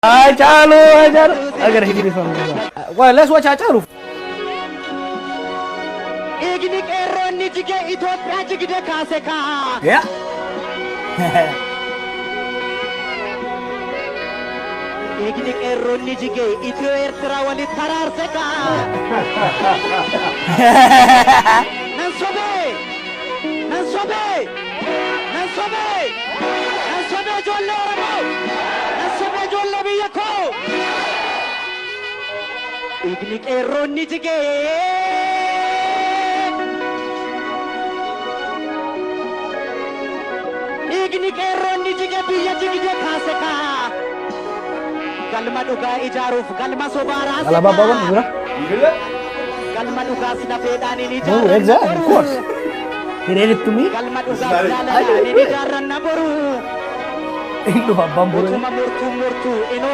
Haacaaluu agar hiriirfamudha. Wallaas waa haacaaluuf. Eegni qeerroonni jigee Itoophiyaa jigde kaase kaa. Yaa. Eegni qeerroonni jigee Itiyoo Eertiraa walitti taraarse kaa. Nan sobee ijoollee Oromoo. Nan sobee ijoollee biyya koo. Eegni qeerroonni jigee. Eegni qeerroonni jigee biyya jigde kaase kaa. Galma dhugaa ijaaruuf galma sobaa raase kaa. Alaabaa baawwan jira. Galma dhugaa si lafeedhaan hin Oh, ijaaran. exactly, of course. Hiriiritti mi? Galma dhugaa jaaladhaan hin ijaaran na boru. Inni dhufa abbaan boree. Utuma murtuu